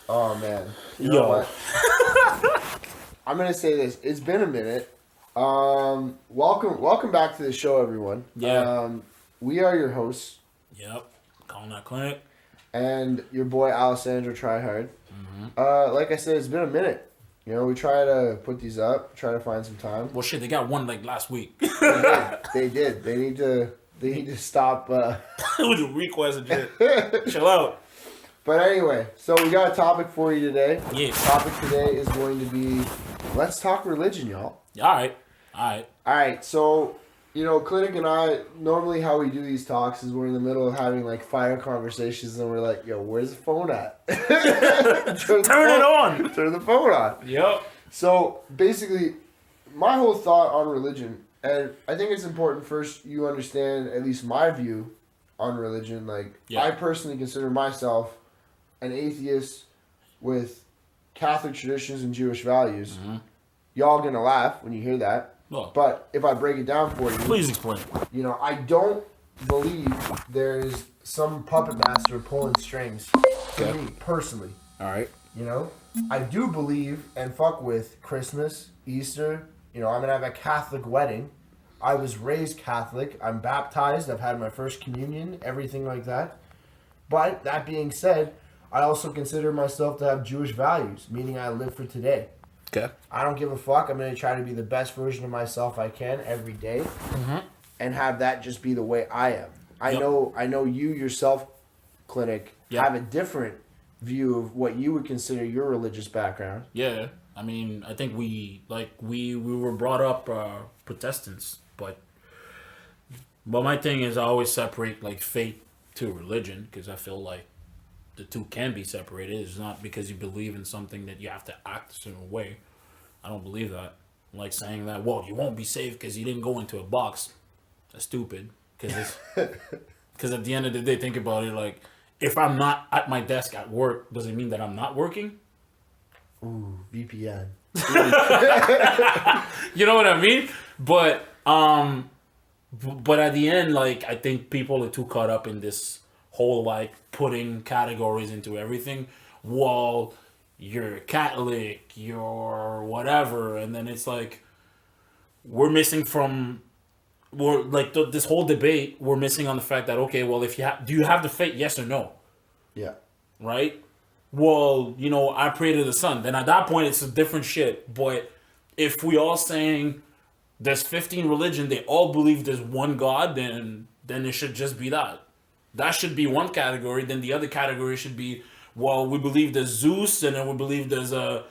Oh man, you know what? I'm gonna say this. It's been a minute. Welcome back to the show, everyone. Yeah. We are your hosts Yep. Calling that clinic. and your boy Alessandro Tryhard. Like I said, it's been a minute. You know, we try to put these up, try to find some time. Well, shit, they got one like last week. They did. They need to stop. With the request and shit. Chill out. But anyway, so we got a topic for you today. Yeah. The topic today is going to be, let's talk religion, y'all. All right. So, you know, Clinic and I, normally how we do these talks is we're in the middle of having like fire conversations and we're like, yo, where's the phone at? Turn it on. Turn the phone on. Yep. So basically, my whole thought on religion, and I think it's important first you understand at least my view on religion. Like, Yeah. I personally consider myself an atheist with Catholic traditions and Jewish values. Mm-hmm. Y'all gonna laugh when you hear that. Well, But if I break it down for you, please explain. you know, I don't believe there's some puppet master pulling strings for Okay. me personally. All right. You know, I do believe and fuck with Christmas, Easter. You know, I'm gonna have a Catholic wedding. I was raised Catholic. I'm baptized. I've had my first communion, everything like that. But that being said, I also consider myself to have Jewish values, meaning I live for today. Okay. I don't give a fuck. I'm going to try to be the best version of myself I can every day, and have that just be the way I am. I know you yourself, Clinic, Yep. have a different view of what you would consider your religious background. Yeah. I mean, I think we were brought up Protestants, but my thing is I always separate like faith to religion because I feel like the two can be separated. It's not because you believe in something that you have to act a certain way. I don't believe that. Like saying that, well, you won't be saved because you didn't go into a box. That's stupid. Because at the end of the day, think about it. Like, if I'm not at my desk at work, does it mean that I'm not working? Ooh, VPN. You know what I mean? But at the end, like, I think people are too caught up in this whole like putting categories into everything. Well, you're Catholic, you're whatever, and then it's like we're missing this whole debate. We're missing on the fact that okay, well, if do you have the faith? Yes or no? Yeah. Right? Well, you know, I pray to the sun. Then at that point, it's a different shit. But if we all saying there's 15 religion, they all believe there's one God, then it should just be that. That should be one category. Then the other category should be, well, we believe there's Zeus, and then we believe there's a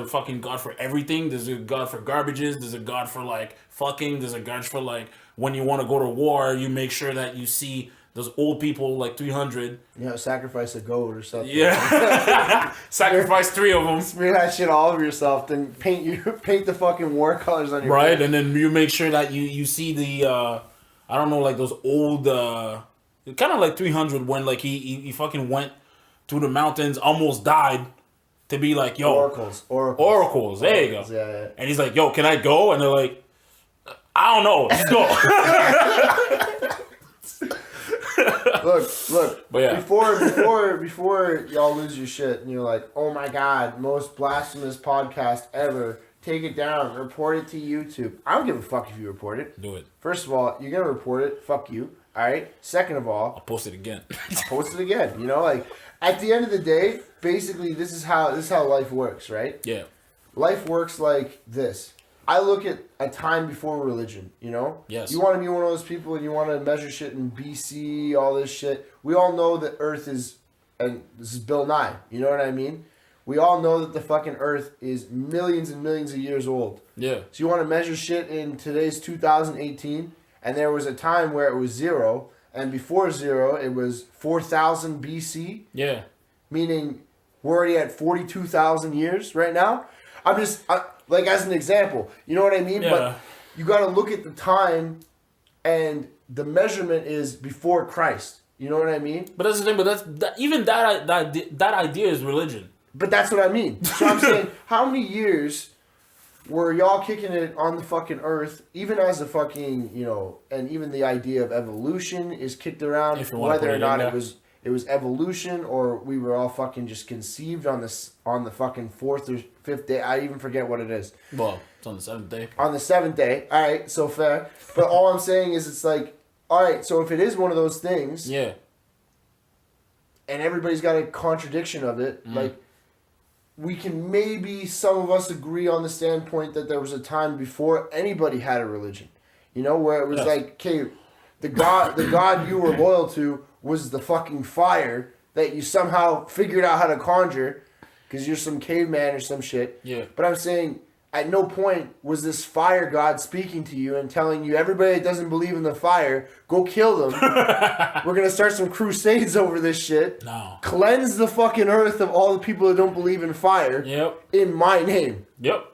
fucking God for everything. There's a God for garbages. There's a God for like fucking. There's a God for like when you want to go to war, you make sure that you see those old people like 300. You know, sacrifice a goat or something. Yeah. Sacrifice 3 of them. Smear that shit all over yourself, then paint the fucking war colors on your Right, face. and then you make sure that you see the I don't know, like those old kind of like 300 when like he fucking went through the mountains, almost died to be like, yo, oracles. There you go. Yeah. And he's like, yo, can I go? And they're like, I don't know, let's go. Look. But yeah. Before y'all lose your shit and you're like, oh my god, most blasphemous podcast ever. Take it down. Report it to YouTube. I don't give a fuck if you report it. Do it. First of all, you're gonna report it. Fuck you. All right. Second of all, I'll post it again. post it again. You know, like at the end of the day, basically, this is how life works, right? Yeah. Life works like this. I look at a time before religion, you know? Yes. You want to be one of those people and you want to measure shit in BC, all this shit. We all know that Earth is, and this is Bill Nye, you know what I mean? We all know that the fucking Earth is millions and millions of years old. Yeah. So you want to measure shit in today's 2018, and there was a time where it was 0, and before 0, it was 4,000 BC. Yeah. Meaning we're already at 42,000 years right now. Like as an example, you know what I mean? Yeah. But you got to look at the time, and the measurement is before Christ. You know what I mean? But that's the thing. But even that idea is religion. But that's what I mean. So I'm saying, how many years were y'all kicking it on the fucking earth, even as a fucking, you know, and even the idea of evolution is kicked around, If you wanna whether put or it not in it there. was, it was evolution, or we were all fucking just conceived on the fucking 4th or 5th day. I even forget what it is. Well, it's on the 7th day. On the 7th day. All right, so fair. But all I'm saying is it's like, all right, so if it is one of those things, yeah, and everybody's got a contradiction of it, like, we can maybe, some of us agree on the standpoint that there was a time before anybody had a religion. You know, where it was like, okay, the God you were loyal to was the fucking fire that you somehow figured out how to conjure because you're some caveman or some shit. Yeah. But I'm saying, at no point was this fire god speaking to you and telling you, everybody that doesn't believe in the fire, go kill them. We're going to start some crusades over this shit. No. Cleanse the fucking earth of all the people that don't believe in fire. Yep. In my name. Yep.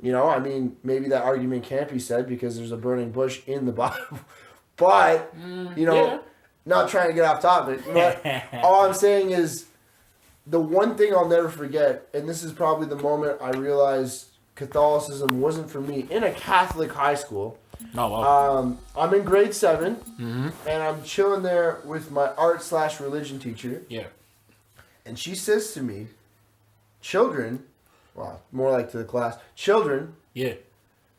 You know, I mean, maybe that argument can't be said because there's a burning bush in the Bible. But, you know, not trying to get off topic. But all I'm saying is, the one thing I'll never forget, and this is probably the moment I realized Catholicism wasn't for me, in a Catholic high school. Oh, wow. I'm in grade 7, and I'm chilling there with my art/religion teacher. Yeah. And she says to me, children, well, more like to the class, children, Yeah.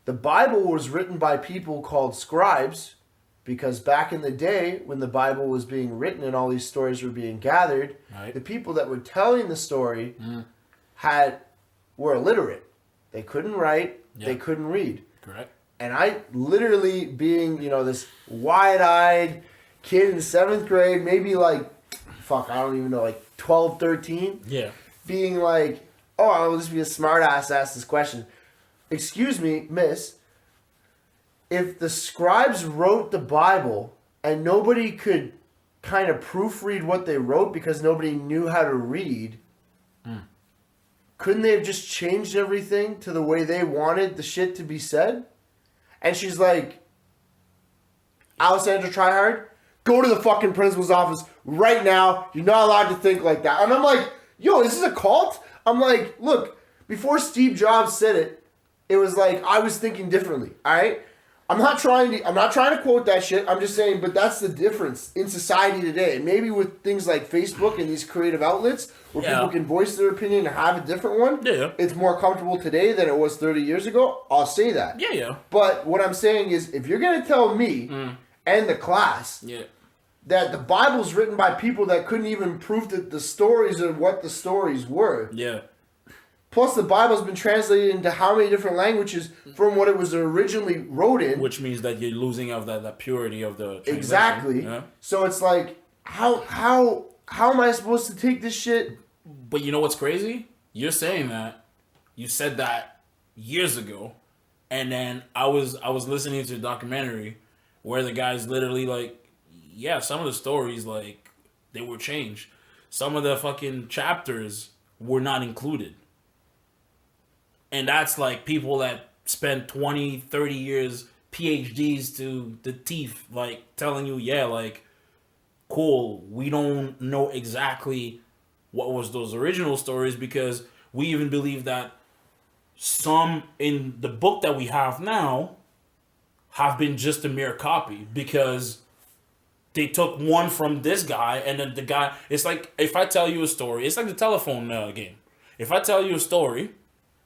the Bible was written by people called scribes, because back in the day when the Bible was being written and all these stories were being gathered, Right. the people that were telling the story were illiterate. They couldn't write, they couldn't read. Correct. And I literally, being, you know, this wide-eyed kid in 7th grade, maybe like, I don't even know, like 12, 13, Yeah. being like, oh, I'll just be a smart ass to ask this question. Excuse me, miss, if the scribes wrote the Bible and nobody could kind of proofread what they wrote because nobody knew how to read, couldn't they have just changed everything to the way they wanted the shit to be said? And she's like, Alessandra Tryhard, go to the fucking principal's office right now. You're not allowed to think like that. And I'm like, yo, is this a cult? I'm like, look, before Steve Jobs said it, it was like I was thinking differently. All right, I'm not trying to quote that shit. I'm just saying, but that's the difference in society today. Maybe with things like Facebook and these creative outlets where people can voice their opinion and have a different one. Yeah. It's more comfortable today than it was 30 years ago. I'll say that. Yeah, yeah. But what I'm saying is, if you're gonna tell me and the class that the Bible's written by people that couldn't even prove that the stories are what the stories were. Yeah. Plus, the Bible's been translated into how many different languages from what it was originally wrote in. Which means that you're losing of that purity of the translation. Exactly. Yeah. So it's like, how am I supposed to take this shit? But you know what's crazy? You're saying that. You said that years ago. And then I was listening to a documentary where the guy's literally like, yeah, some of the stories, like, they were changed. Some of the fucking chapters were not included. And that's like people that spent 20, 30 years, PhDs to the teeth, like, telling you, yeah, like, cool, we don't know exactly what was those original stories because we even believe that some in the book that we have now have been just a mere copy because they took one from this guy and then the guy, it's like if I tell you a story, it's like the telephone game. If I tell you a story,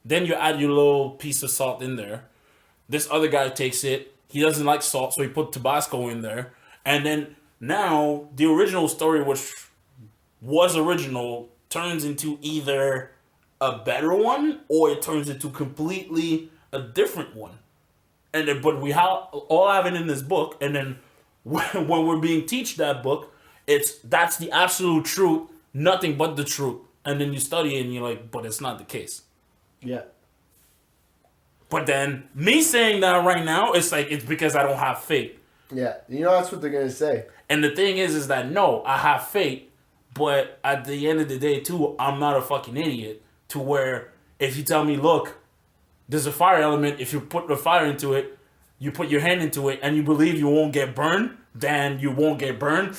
then you add your little piece of salt in there. This other guy takes it. He doesn't like salt, so he put Tabasco in there. And then now the original story, which was original, turns into either a better one or it turns into completely a different one. And then, but we all have it in this book. And then when we're being taught that book, that's the absolute truth, nothing but the truth. And then you study it and you're like, but it's not the case. Yeah. But then me saying that right now, it's like, it's because I don't have faith. Yeah. You know, that's what they're going to say. And the thing is that no, I have faith, but at the end of the day too, I'm not a fucking idiot to where if you tell me, look, there's a fire element, if you put the fire into it, you put your hand into it and you believe you won't get burned, then you won't get burned.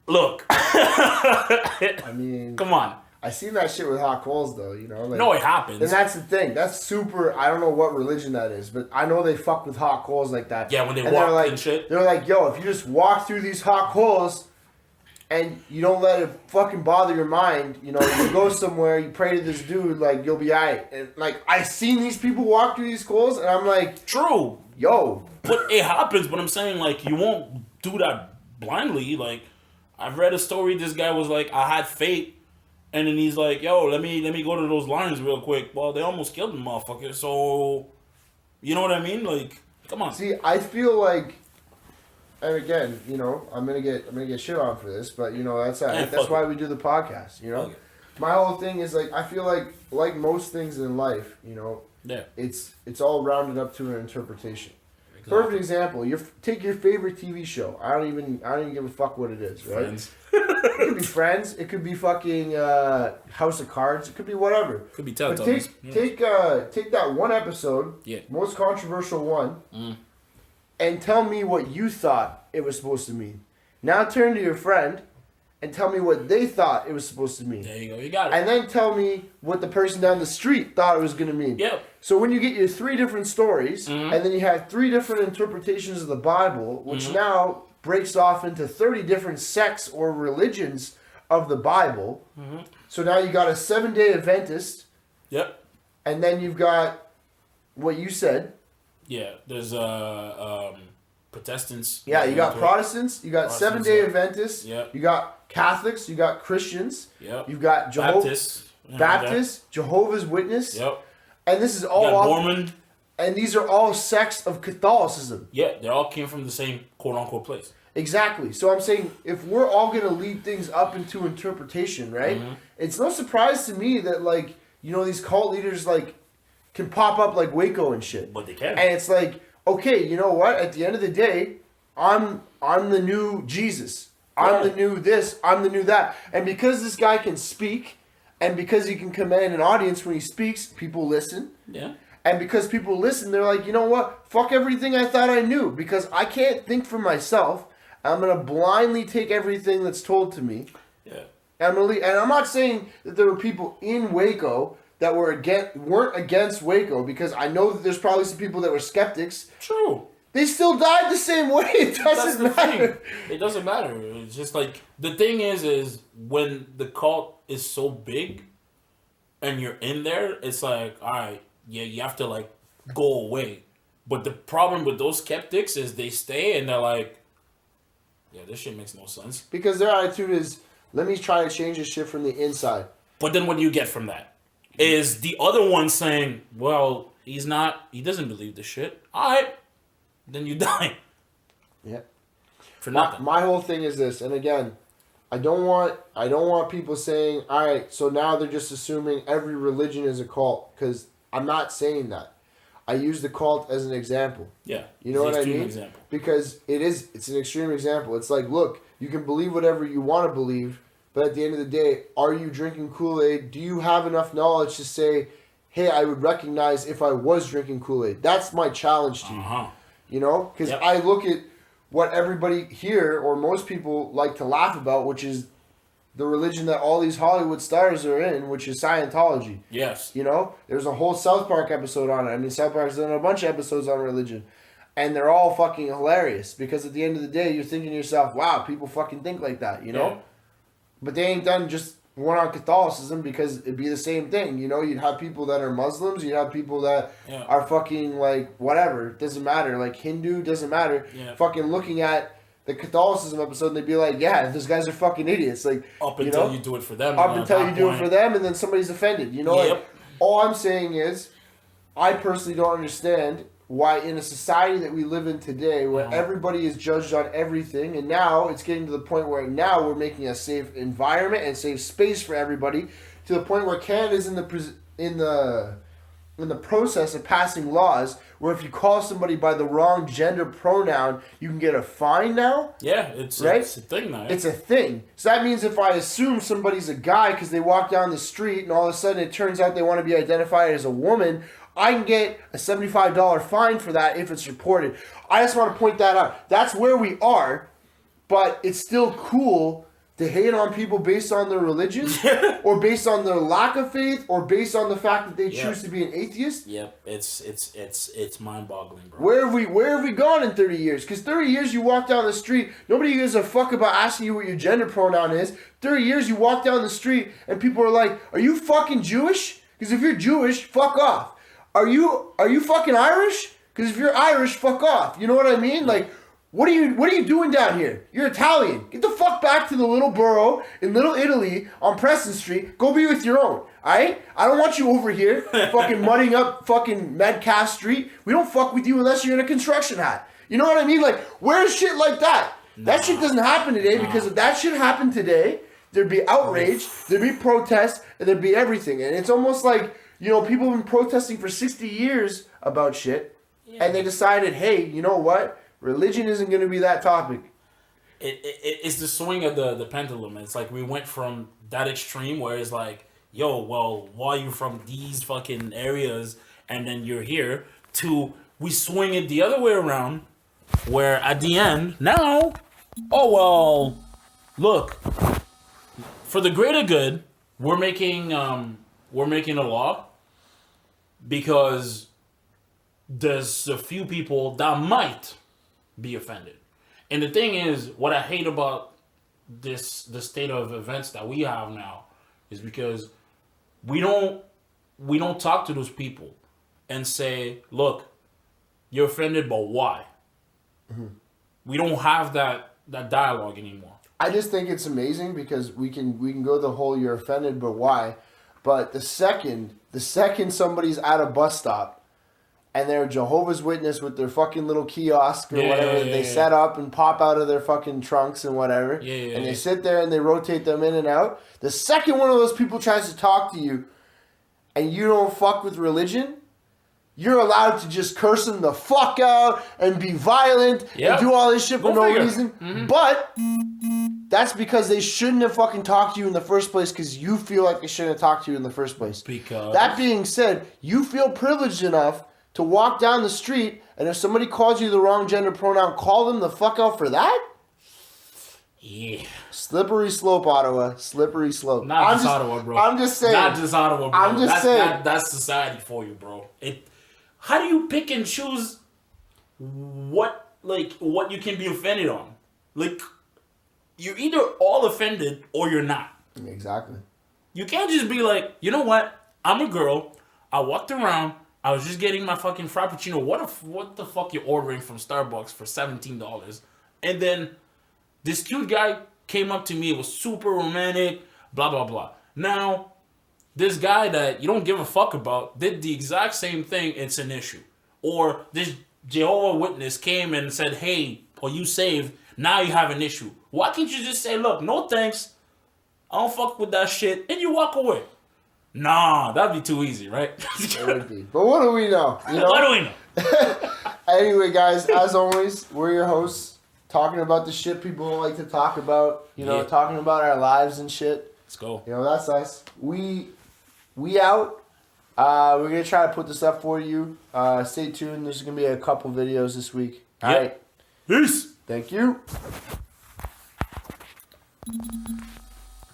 Look. I mean, come on. I seen that shit with hot coals though, you know. Like, no, it happens. And that's the thing. That's super. I don't know what religion that is, but I know they fuck with hot coals like that. Yeah, when they and walk like, and shit. They're like, yo, if you just walk through these hot coals, and you don't let it fucking bother your mind. You know, you go somewhere, you pray to this dude, like, you'll be alright. And, like, I seen these people walk through these schools, and I'm like... True. Yo. But it happens, but I'm saying, like, you won't do that blindly. Like, I've read a story, this guy was like, I had faith, and then he's like, yo, let me go to those lines real quick. Well, they almost killed the motherfucker, so... You know what I mean? Like, come on. See, I feel like... And again, you know, I'm gonna get shit on for this, but you know that's why we do the podcast. You know, my whole thing is like I feel like most things in life, you know, it's all rounded up to an interpretation. Exactly. Perfect example. Take your favorite TV show. I don't even give a fuck what it is. Right? Friends. It could be Friends. It could be fucking House of Cards. It could be whatever. It could be Teletubbies. Take that one episode. Yeah. Most controversial one. And tell me what you thought it was supposed to mean. Now turn to your friend and tell me what they thought it was supposed to mean. There you go. You got it. And then tell me what the person down the street thought it was going to mean. Yep. So when you get your 3 different stories, and then you have 3 different interpretations of the Bible, which now breaks off into 30 different sects or religions of the Bible. So now you got a 7-day Adventist. Yep. And then you've got what you said. Yeah, there's Protestants. Yeah, you got Protestants, you got 7-day Adventists, you got Catholics, you got Christians, you've got Baptists, Jehovah's Witness, and this is all Mormon, and these are all sects of Catholicism. Yeah, they all came from the same quote unquote place. Exactly. So I'm saying if we're all gonna lead things up into interpretation, right? It's no surprise to me that like you know these cult leaders like can pop up like Waco and shit. But they can. And it's like, okay, you know what? At the end of the day, I'm the new Jesus. I'm the new this. I'm the new that. And because this guy can speak, and because he can command an audience when he speaks, people listen. Yeah. And because people listen, they're like, you know what? Fuck everything I thought I knew. Because I can't think for myself. I'm going to blindly take everything that's told to me. Yeah. And I'm not saying that there were people in Waco that weren't against Waco, because I know that there's probably some people that were skeptics. True. They still died the same way. It doesn't matter. It doesn't matter. It's just like, the thing is when the cult is so big and you're in there, it's like, all right, yeah, you have to like go away. But the problem with those skeptics is they stay and they're like, yeah, this shit makes no sense. Because their attitude is, let me try to change this shit from the inside. But then what do you get from that? Is the other one saying, well, he doesn't believe this shit. All right, then you die. Yeah. For nothing. My whole thing is this, and again, I don't want people saying, all right, so now they're just assuming every religion is a cult, because I'm not saying that. I use the cult as an example. Yeah. You know what I mean? Example. Because it's an extreme example. It's like, look, you can believe whatever you want to believe, but at the end of the day, are you drinking Kool-Aid? Do you have enough knowledge to say, hey, I would recognize if I was drinking Kool-Aid? That's my challenge to you. You know? Because I look at what everybody here, or most people, like to laugh about, which is the religion that all these Hollywood stars are in, which is Scientology. Yes. You know? There's a whole South Park episode on it. I mean, South Park's done a bunch of episodes on religion. And they're all fucking hilarious. Because at the end of the day, you're thinking to yourself, wow, people fucking think like that, you know? Yeah. But they ain't done just one on Catholicism, because it'd be the same thing. You know, you'd have people that are Muslims, you'd have people that are fucking like whatever. It doesn't matter. Like Hindu, doesn't matter. Yeah. Fucking looking at the Catholicism episode and they'd be like, yeah, those guys are fucking idiots. Like up until you do it for them. Up until you do it for them, and then somebody's offended. You know, like, all I'm saying is, I personally don't understand why in a society that we live in today, where everybody is judged on everything, and now it's getting to the point where now we're making a safe environment and safe space for everybody, to the point where Canada's in the process of passing laws where if you call somebody by the wrong gender pronoun, you can get a fine now. Yeah, it's a thing now. It's a thing. So that means if I assume somebody's a guy because they walk down the street and all of a sudden it turns out they want to be identified as a woman, I can get a $75 fine for that if it's reported. I just want to point that out. That's where we are, but it's still cool to hate on people based on their religion, or based on their lack of faith, or based on the fact that they choose to be an atheist. Yep, it's mind-boggling, bro. Where have we gone in 30 years? Because 30 years you walk down the street, nobody gives a fuck about asking you what your gender pronoun is. 30 years you walk down the street and people are like, are you fucking Jewish? Because if you're Jewish, fuck off. Are you fucking Irish? Because if you're Irish, fuck off. You know what I mean? Like, what are you doing down here? You're Italian. Get the fuck back to the little borough in Little Italy on Preston Street. Go be with your own. Alright? I don't want you over here fucking mudding up fucking Metcalf Street. We don't fuck with you unless you're in a construction hat. You know what I mean? Like, where's shit like that? That shit doesn't happen today because if that shit happened today, there'd be outrage, there'd be protests, and there'd be everything. And it's almost like, you know, people have been protesting for 60 years about shit, and they decided, hey, you know what? Religion isn't going to be that topic. It's the swing of the pendulum. It's like we went from that extreme where it's like, yo, well, why are you from these fucking areas and then you're here, to we swing it the other way around where at the end, now, oh, well, look, for the greater good, we're making a law because there's a few people that might be offended. And the thing is, what I hate about the state of events that we have now is because we don't talk to those people and say, look, you're offended, but why? Mm-hmm. We don't have that dialogue anymore. I just think it's amazing because we can go the whole you're offended, but why? But the second somebody's at a bus stop and they're Jehovah's Witness with their fucking little kiosk or whatever they set up and pop out of their fucking trunks and whatever, and they sit there and they rotate them in and out. The second one of those people tries to talk to you and you don't fuck with religion, you're allowed to just curse them the fuck out and be violent and do all this shit for no reason. Mm-hmm. But that's because they shouldn't have fucking talked to you in the first place because you feel like they shouldn't have talked to you in the first place. Because that being said, you feel privileged enough to walk down the street, and if somebody calls you the wrong gender pronoun, call them the fuck out for that? Yeah. Slippery slope, Ottawa. Slippery slope. Not just Ottawa, bro. I'm just saying. Not just Ottawa, bro. I'm just saying. That's society for you, bro. How do you pick and choose what you can be offended on? Like, you're either all offended or you're not. Exactly. You can't just be like, you know what? I'm a girl. I walked around. I was just getting my fucking Frappuccino. What the fuck you're ordering from Starbucks for $17? And then this cute guy came up to me. It was super romantic, blah, blah, blah. Now, this guy that you don't give a fuck about did the exact same thing. It's an issue. Or this Jehovah's Witness came and said, hey, are you saved? Now you have an issue. Why can't you just say, look, no thanks. I don't fuck with that shit. And you walk away. Nah, that'd be too easy, right? It would be. But what do we know? You know? What do we know? Anyway, guys, as always, we're your hosts, talking about the shit people don't like to talk about. You know, talking about our lives and shit. Let's go. You know, that's us. We out. We're going to try to put this up for you. Stay tuned. There's going to be a couple videos this week. All right. Peace. Thank you.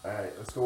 All right, let's go.